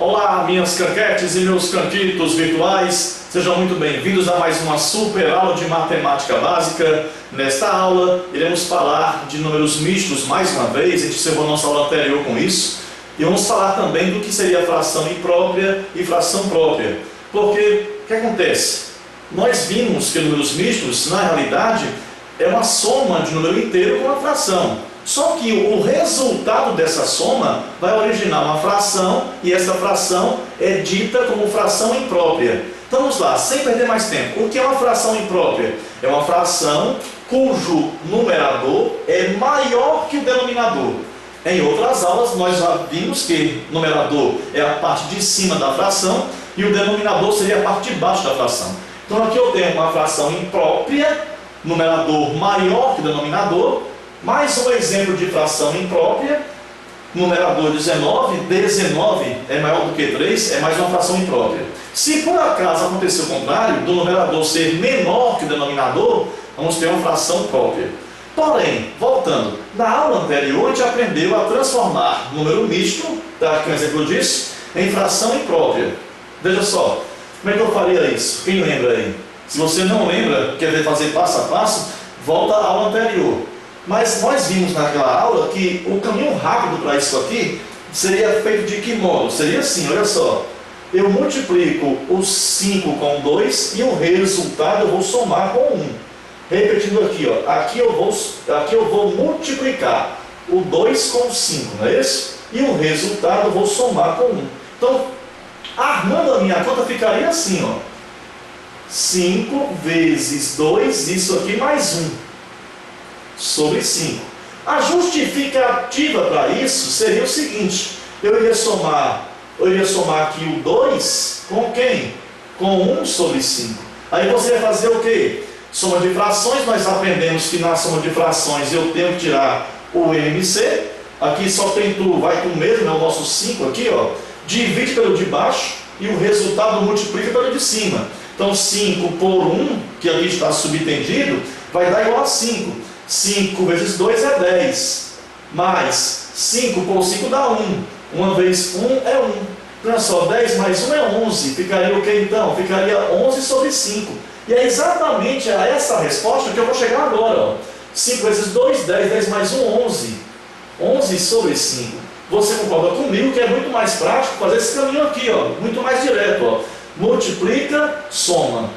Olá, minhas canquetes e meus canquitos virtuais, sejam muito bem-vindos a mais uma super aula de matemática básica. Nesta aula, iremos falar de números mistos mais uma vez, a gente encerrou nossa aula anterior com isso, e vamos falar também do que seria fração imprópria e fração própria. Porque, o que acontece? Nós vimos que números mistos, na realidade, é uma soma de número inteiro com uma fração. Só que o resultado dessa soma vai originar uma fração e essa fração é dita como fração imprópria. Então vamos lá, sem perder mais tempo. O que é uma fração imprópria? É uma fração cujo numerador é maior que o denominador. Em outras aulas nós já vimos que o numerador é a parte de cima da fração e o denominador seria a parte de baixo da fração. Então aqui eu tenho uma fração imprópria, numerador maior que o denominador. Mais um exemplo de fração imprópria, numerador 19, 19 é maior do que 3, é mais uma fração imprópria. Se por acaso acontecer o contrário, do numerador ser menor que o denominador, vamos ter uma fração própria. Porém, voltando, na aula anterior a gente aprendeu a transformar número misto, tá aqui um exemplo disso, em fração imprópria. Veja só, como é que eu faria isso? Quem lembra aí? Se você não lembra, quer ver fazer passo a passo, volta à aula anterior. Mas nós vimos naquela aula que o caminho rápido para isso aqui seria feito de que modo? Seria assim, olha só. Eu multiplico o 5 com 2 e o resultado eu vou somar com 1. Repetindo aqui, ó, aqui eu vou multiplicar o 2 com o 5, não é isso? E o resultado eu vou somar com 1. Então, armando a minha conta ficaria assim, ó. 5 vezes 2, isso aqui mais 1. Sobre 5. A justificativa para isso seria o seguinte: eu iria somar aqui o 2 com quem? Com 1 sobre 5. Aí você vai fazer o quê? Soma de frações. Nós aprendemos que na soma de frações eu tenho que tirar o MC. Aqui só tem tudo, vai com o mesmo, é o nosso 5 aqui, ó. Divide pelo de baixo e o resultado multiplica pelo de cima. Então 5 por 1, que aqui está subtendido, vai dar igual a 5. 5 vezes 2 é 10, mais 5 por 5 dá 1, 1 vezes 1 é 1, olha só, 10 mais 1 é 11, ficaria o que então? Ficaria 11 sobre 5, e é exatamente a essa resposta que eu vou chegar agora, ó. 5 vezes 2, 10, 10 mais 1, 11, 11 sobre 5, você concorda comigo que é muito mais prático fazer esse caminho aqui, ó, muito mais direto, ó. Multiplica, soma,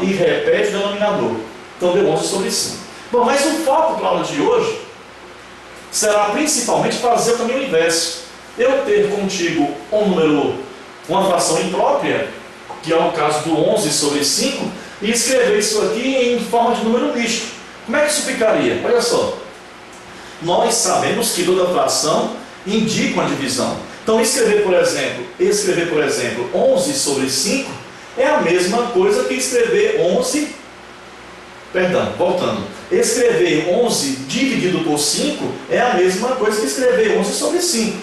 e repete o denominador. Então deu 11 sobre 5. Bom, mas o foco para a aula de hoje será principalmente fazer o caminho inverso. Eu ter contigo uma fração imprópria, que é o caso do 11 sobre 5, e escrever isso aqui em forma de número misto. Como é que isso ficaria? Olha só. Nós sabemos que toda fração indica uma divisão. Então escrever, por exemplo, 11 sobre 5 é a mesma coisa que escrever escrever 11 dividido por 5 é a mesma coisa que escrever 11 sobre 5.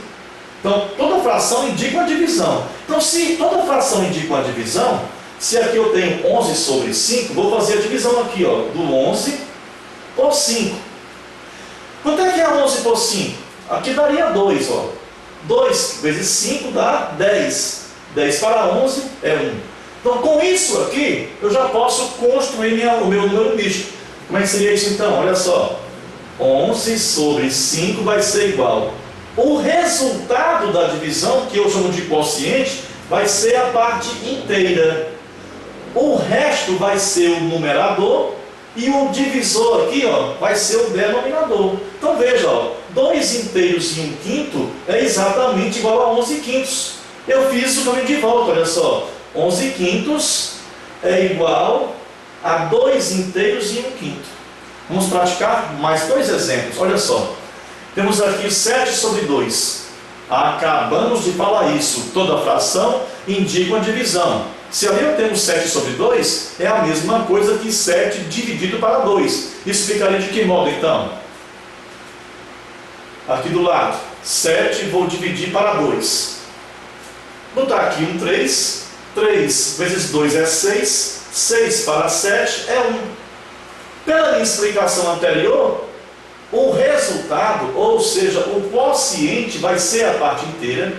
Então, toda fração indica uma divisão. Então, se toda fração indica uma divisão, se aqui eu tenho 11 sobre 5, vou fazer a divisão aqui, ó, do 11 por 5. Quanto é que é 11 por 5? Aqui daria 2, ó. 2 vezes 5 dá 10. 10 para 11 é 1. Então, com isso aqui, eu já posso construir o meu número misto. Como é que seria isso então? Olha só. 11 sobre 5 vai ser igual. O resultado da divisão, que eu chamo de quociente, vai ser a parte inteira. O resto vai ser o numerador e o divisor aqui, ó, vai ser o denominador. Então veja, ó, 2 inteiros e 1 quinto é exatamente igual a 11 quintos. Eu fiz o caminho de volta, olha só. 11 quintos é igual a 2 inteiros e 1 quinto. Vamos praticar mais 2 exemplos. Olha só. Temos aqui 7 sobre 2. Acabamos de falar isso. Toda fração indica uma divisão. Se ali eu tenho 7 sobre 2, é a mesma coisa que 7 dividido para 2. Isso ficaria de que modo então? Aqui do lado. 7 vou dividir para 2. Vou botar aqui um 3. 3 vezes 2 é 6, 6 para 7 é 1. Pela minha explicação anterior, o resultado, ou seja, o quociente vai ser a parte inteira,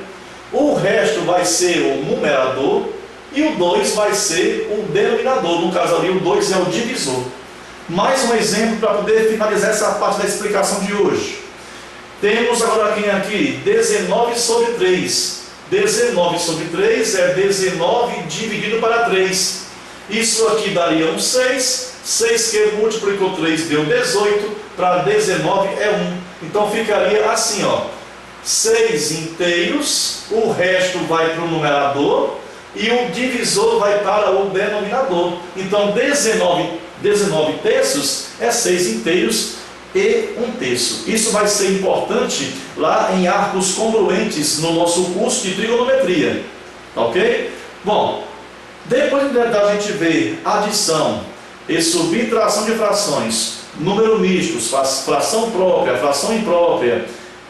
O resto vai ser o numerador e o 2 vai ser o denominador. No caso ali, o 2 é o divisor. Mais um exemplo para poder finalizar essa parte da explicação de hoje. Temos agora aqui 19 sobre 3. 19 sobre 3 é 19 dividido para 3. Isso aqui daria um 6. 6 que multiplicou 3 deu 18. Para 19 é 1. Então ficaria assim, ó. 6 inteiros, o resto vai para o numerador e o divisor vai para o denominador. Então 19 terços é 6 inteiros e 1 terço. Isso vai ser importante lá em arcos congruentes no nosso curso de trigonometria. Ok? Bom, depois da gente ver adição e subtração de frações, número mistos, fração própria, fração imprópria,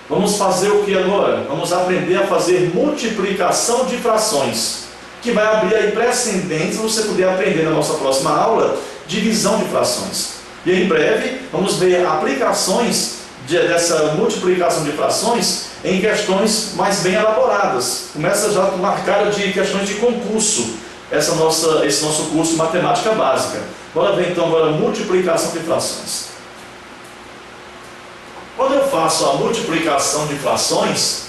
vamos fazer o que agora? Vamos aprender a fazer multiplicação de frações, que vai abrir aí precedentes para você poder aprender na nossa próxima aula divisão de frações. E em breve vamos ver aplicações dessa multiplicação de frações em questões mais bem elaboradas. Começa já com uma cara de questões de concurso, esse nosso curso de matemática básica. Bora ver então agora multiplicação de frações. Quando eu faço a multiplicação de frações,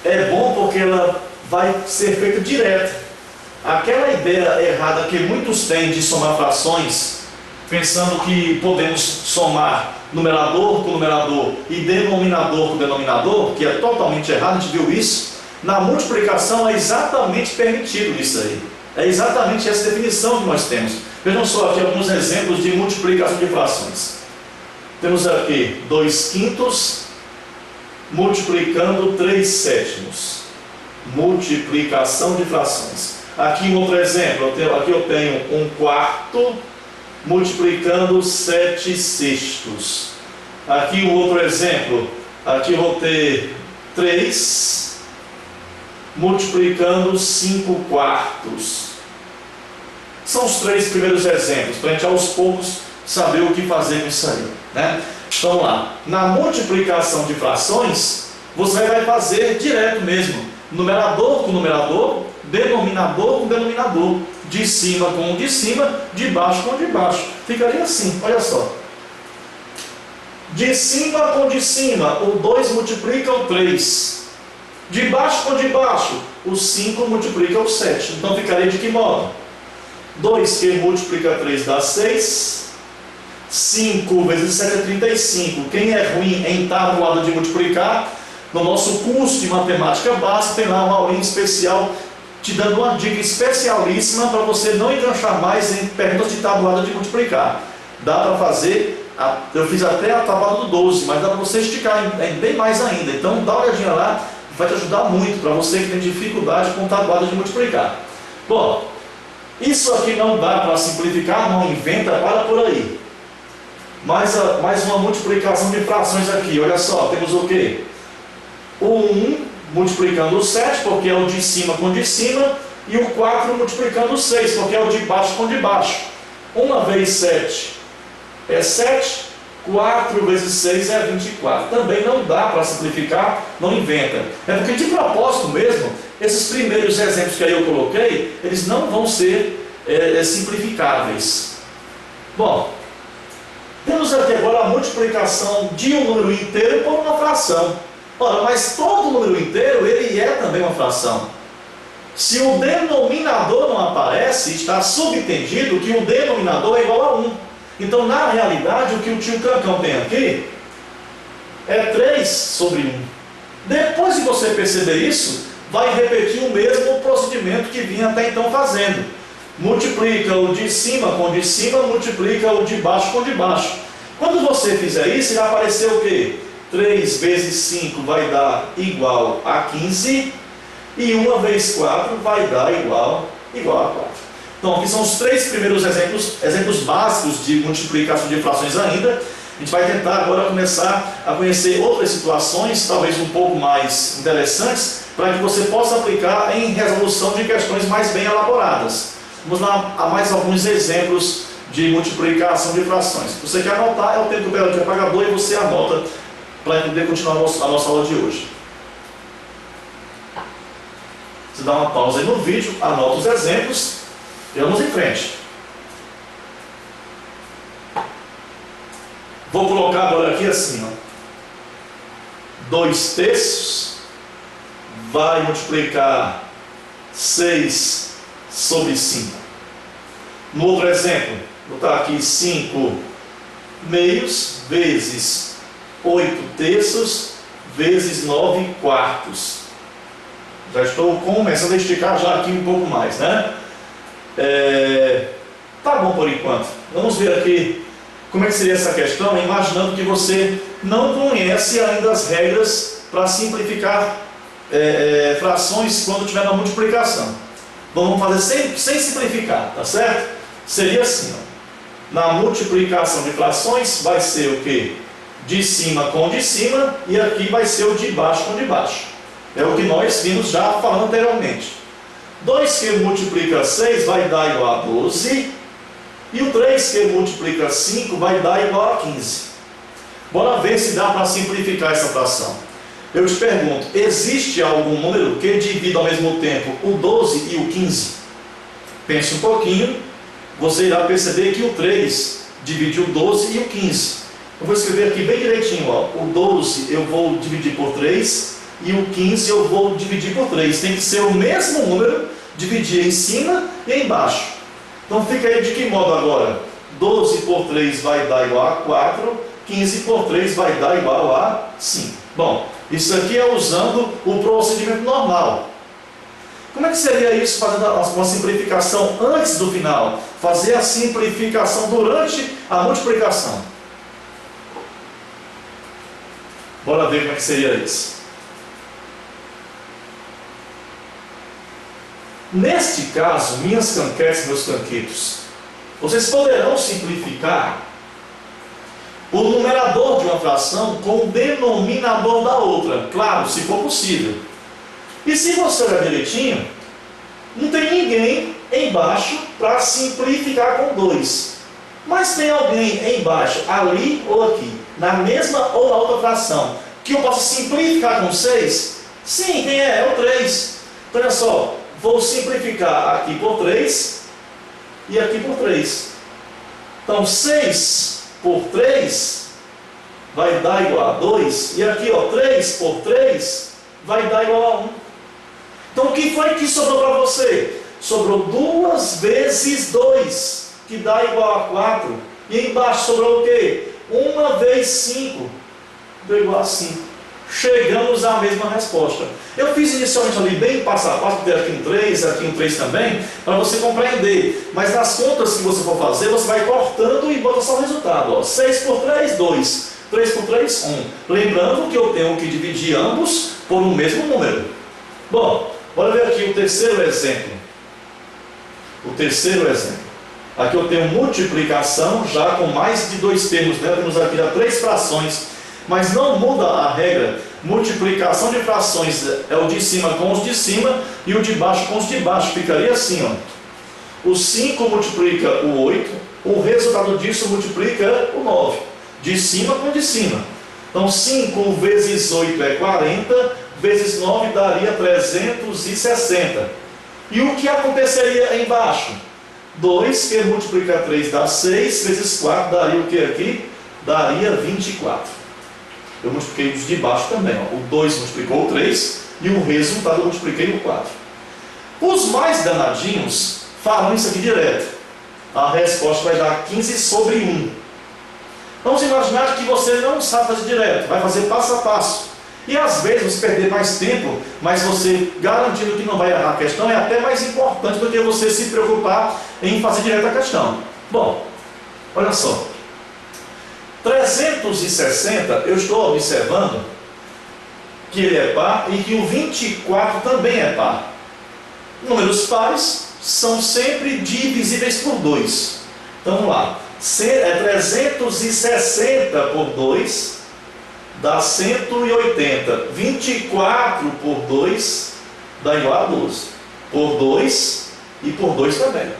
é bom porque ela vai ser feita direto. Aquela ideia errada que muitos têm de somar frações, pensando que podemos somar numerador com numerador e denominador com denominador, que é totalmente errado, a gente viu isso. Na multiplicação é exatamente permitido isso aí. É exatamente essa definição que nós temos. Vejam só aqui alguns exemplos de multiplicação de frações. Temos aqui 2 quintos multiplicando 3 sétimos. Multiplicação de frações. Aqui um outro exemplo. Aqui eu tenho 1 quarto multiplicando 7 sextos. Aqui um outro exemplo. Aqui eu vou ter 3 multiplicando 5 quartos. São os 3 primeiros exemplos, para a gente aos poucos saber o que fazer com isso aí, né? Então vamos lá. Na multiplicação de frações, você vai fazer direto mesmo. Numerador com numerador, denominador com denominador. De cima com o de cima, de baixo com o de baixo. Ficaria assim, olha só. De cima com de cima, o 2 multiplica o 3. De baixo com de baixo, o 5 multiplica o 7. Então ficaria de que modo? 2 que multiplica 3 dá 6. 5 vezes 7 é 35. Quem é ruim em tabuada de multiplicar, no nosso curso de matemática básica, tem lá uma aulinha especial te dando uma dica especialíssima para você não enganchar mais em perguntas de tabuada de multiplicar. Dá para fazer, eu fiz até a tabuada do 12, mas dá para você esticar bem mais ainda. Então dá uma olhadinha lá, vai te ajudar muito para você que tem dificuldade com tabuada de multiplicar. Bom, isso aqui não dá para simplificar, não inventa, para por aí. Mais uma multiplicação de frações aqui, olha só, temos o quê? O 1 multiplicando o 7, porque é o de cima com de cima, e o 4 multiplicando o 6, porque é o de baixo com de baixo. 1 vezes 7 é 7, 4 vezes 6 é 24. Também não dá para simplificar, não inventa. É porque de propósito mesmo, esses primeiros exemplos que aí eu coloquei, eles não vão ser simplificáveis. Bom, temos aqui agora a multiplicação de um número inteiro por uma fração. Ora, mas todo número inteiro, ele é também uma fração. Se o denominador não aparece, está subentendido que o denominador é igual a 1. Então, na realidade, o que o tio Cancão tem aqui é 3 sobre 1. Depois de você perceber isso, vai repetir o mesmo procedimento que vinha até então fazendo. Multiplica o de cima com o de cima, multiplica o de baixo com o de baixo. Quando você fizer isso, vai aparecer o quê? 3 vezes 5 vai dar igual a 15 e 1 vezes 4 vai dar igual a 4. Então aqui são os 3 primeiros exemplos básicos de multiplicação de frações ainda. A gente vai tentar agora começar a conhecer outras situações, talvez um pouco mais interessantes, para que você possa aplicar em resolução de questões mais bem elaboradas. Vamos lá a mais alguns exemplos de multiplicação de frações. Se você quer anotar, é o tempo do de apagador e você anota para poder continuar a nossa aula de hoje. dá uma pausa aí no vídeo, anota os exemplos e vamos em frente. Vou colocar agora aqui assim, ó. 2 terços vai multiplicar 6 sobre 5. No outro exemplo, vou botar aqui 5 meios vezes 8 terços vezes 9 quartos. Já estou começando a esticar já aqui um pouco mais, né? Tá bom por enquanto. Vamos ver aqui como é que seria essa questão, imaginando que você não conhece ainda as regras para simplificar frações quando tiver na multiplicação. Vamos fazer sem simplificar, tá certo? Seria assim, ó. Na multiplicação de frações vai ser o que? De cima com de cima, e aqui vai ser o de baixo com de baixo. É o que nós vimos já falando anteriormente. 2 que multiplica 6 vai dar igual a 12, e o 3 que multiplica 5 vai dar igual a 15. Bora ver se dá para simplificar essa fração. Eu te pergunto, existe algum número que divida ao mesmo tempo o 12 e o 15? Pense um pouquinho, você irá perceber que o 3 divide o 12 e o 15. Eu vou escrever aqui bem direitinho, ó. O 12 eu vou dividir por 3 e o 15 eu vou dividir por 3. Tem que ser o mesmo número, dividir em cima e embaixo. Então fica aí de que modo agora? 12 por 3 vai dar igual a 4, 15 por 3 vai dar igual a 5. Bom, isso aqui é usando o procedimento normal. Como é que seria isso, fazendo uma simplificação antes do final? Fazer a simplificação durante a multiplicação. Bora ver como é que seria isso. Neste caso, minhas canquetes, meus canquitos, vocês poderão simplificar o numerador de uma fração com o denominador da outra, claro, se for possível. E se você olhar direitinho, não tem ninguém embaixo para simplificar com 2. Mas tem alguém embaixo, ali ou aqui, na mesma ou na outra fração, que eu posso simplificar com 6? Sim, quem é? É o 3. Então, olha só, vou simplificar aqui por 3 e aqui por 3. Então, 6 por 3 vai dar igual a 2. E aqui, ó, 3 por 3 vai dar igual a 1. Então, o que foi que sobrou para você? Sobrou 2 vezes 2, que dá igual a 4. E embaixo sobrou o quê? 1 vezes 5, deu igual a 5. Chegamos à mesma resposta. Eu fiz inicialmente ali bem passo a passo, ter aqui um 3, aqui um 3 também, para você compreender. Mas nas contas que você for fazer, você vai cortando e bota só o resultado. Ó. 6 por 3, 2. 3 por 3, 1. Lembrando que eu tenho que dividir ambos por um mesmo número. Bom, bora ver aqui o terceiro exemplo. O terceiro exemplo. Aqui eu tenho multiplicação já com mais de 2 termos, né? Temos aqui já 3 frações. Mas não muda a regra. Multiplicação de frações é o de cima com os de cima e o de baixo com os de baixo. Ficaria assim, ó. O 5 multiplica o 8, o resultado disso multiplica o 9. De cima com de cima. Então 5 vezes 8 é 40, vezes 9 daria 360. E o que aconteceria embaixo? 2 que multiplica 3 dá 6, vezes 4 daria o que aqui? Daria 24. Eu multipliquei os de baixo também. Ó. O 2 multiplicou o 3 e o resultado eu multipliquei o 4. Os mais danadinhos falam isso aqui direto. A resposta vai dar 15 sobre 1. Vamos imaginar que você não sabe fazer direto, vai fazer passo a passo. E às vezes você perder mais tempo, mas você garantindo que não vai errar a questão é até mais importante do que você se preocupar em fazer direto a questão. Bom, olha só. 360, eu estou observando que ele é par e que o 24 também é par. Números pares são sempre divisíveis por 2. Então vamos lá. 360 por 2 dá 180. 24 por 2 dá igual a 12. Por 2 e por 2 também.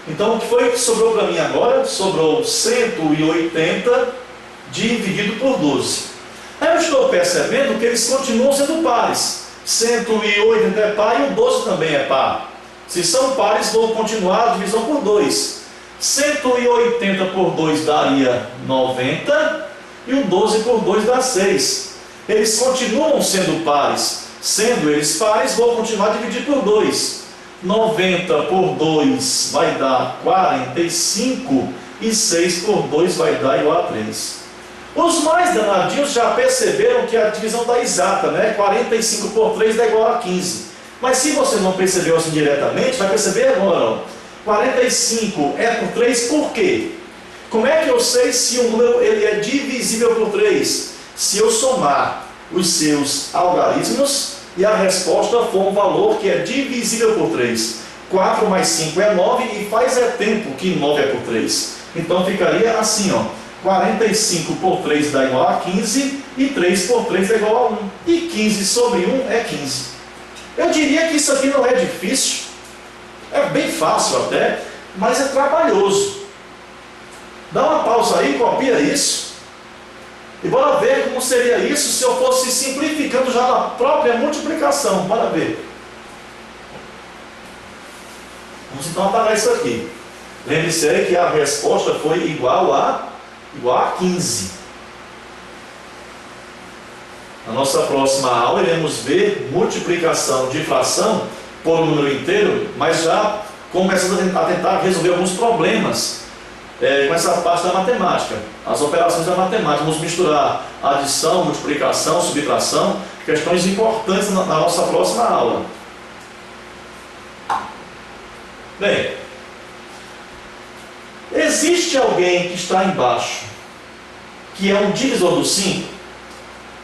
Então, o que foi que sobrou para mim agora? Sobrou 180 dividido por 12. Aí eu estou percebendo que eles continuam sendo pares. 180 é par e o 12 também é par. Se são pares, vou continuar a divisão por 2. 180 por 2 daria 90 e o 12 por 2 dá 6. Eles continuam sendo pares. Sendo eles pares, vou continuar a dividir por 2. 90 por 2 vai dar 45 e 6 por 2 vai dar igual a 3. Os mais danadinhos já perceberam que a divisão dá exata, né? 45 por 3 dá igual a 15. Mas se você não percebeu assim diretamente, vai perceber agora. Ó. 45 é por 3 por quê? Como é que eu sei se o número ele é divisível por 3? Se eu somar os seus algarismos e a resposta for um valor que é divisível por 3. 4 mais 5 é 9 e faz tempo que 9 é por 3. Então ficaria assim, ó. 45 por 3 dá igual a 15 e 3 por 3 dá igual a 1. E 15 sobre 1 é 15. Eu diria que isso aqui não é difícil. É bem fácil até, mas é trabalhoso. Dá uma pausa aí, copia isso. E bora ver como seria isso se eu fosse simplificando já na própria multiplicação. Bora ver. Vamos então apagar isso aqui. Lembre-se aí que a resposta foi igual a 15. Na nossa próxima aula iremos ver multiplicação de fração por um número inteiro, mas já começando a tentar resolver alguns problemas com essa parte da matemática, as operações da matemática. Vamos misturar adição, multiplicação, subtração, questões importantes na nossa próxima aula. Bem, existe alguém que está embaixo, que é um divisor do 5?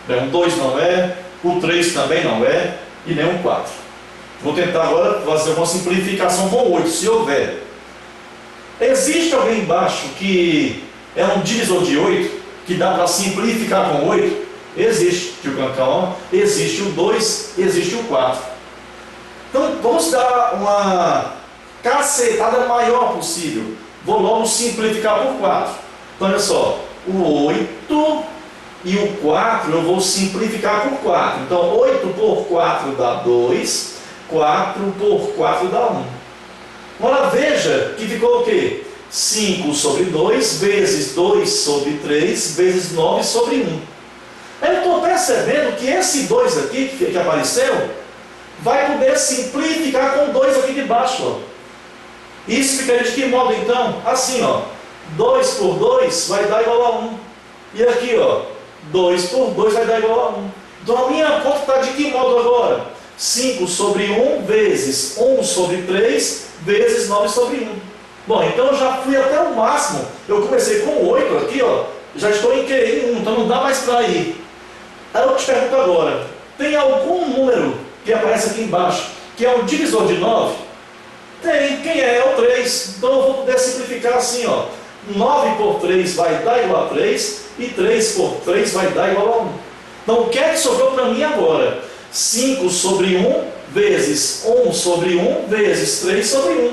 O 2 não é, o 3 também não é, e nem o 4. Vou tentar agora fazer uma simplificação com o 8, se houver. Existe alguém embaixo que é um divisor de 8, que dá para simplificar com 8? Existe, tio Cancão. Existe o 2, existe o 4. Então, vamos dar uma cacetada maior possível. Vou logo simplificar por 4. Então, olha só. O 8 e o 4 eu vou simplificar por 4. Então, 8 por 4 dá 2. 4 por 4 dá 1. Agora veja que ficou o quê? 5 sobre 2 vezes 2 sobre 3 vezes 9 sobre 1. Eu estou percebendo que esse 2 aqui que apareceu vai poder simplificar com 2 aqui de baixo. Ó. Isso ficaria de que modo então? Assim, ó. 2 por 2 vai dar igual a 1. E aqui, ó. 2 por 2 vai dar igual a 1. Então a minha conta está de que modo agora? 5 sobre 1 vezes 1 sobre 3 vezes 9 sobre 1. Bom, então eu já fui até o máximo. Eu comecei com 8 aqui, ó. Já estou em Q em 1, então não dá mais para ir. Aí eu te pergunto agora, tem algum número que aparece aqui embaixo, que é um divisor de 9? Tem, quem é? É o 3. Então eu vou poder simplificar assim, ó. 9 por 3 vai dar igual a 3 e 3 por 3 vai dar igual a 1. Então o que é que sobrou para mim agora? 5 sobre 1 vezes 1 sobre 1 vezes 3 sobre 1.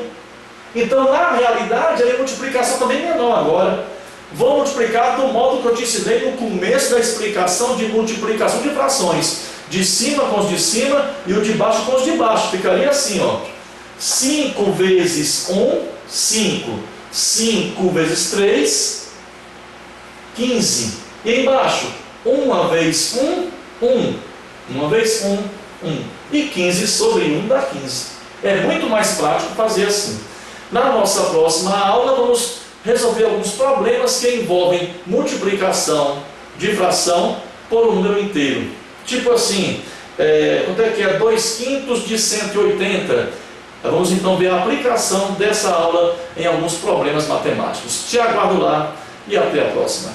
Então na realidade a multiplicação também é menor agora. Vou multiplicar do modo que eu te ensinei no começo da explicação de multiplicação de frações. De cima com os de cima e o de baixo com os de baixo. Ficaria assim, ó. 5 vezes 1, 5. 5 vezes 3, 15. E embaixo, 1 vez 1, 1. 1 vez 1, 1. E 15 sobre 1 dá 15. É muito mais prático fazer assim. Na nossa próxima aula, vamos resolver alguns problemas que envolvem multiplicação de fração por um número inteiro. Tipo assim, quanto é que é 2/5 de 180? Vamos então ver a aplicação dessa aula em alguns problemas matemáticos. Te aguardo lá e até a próxima.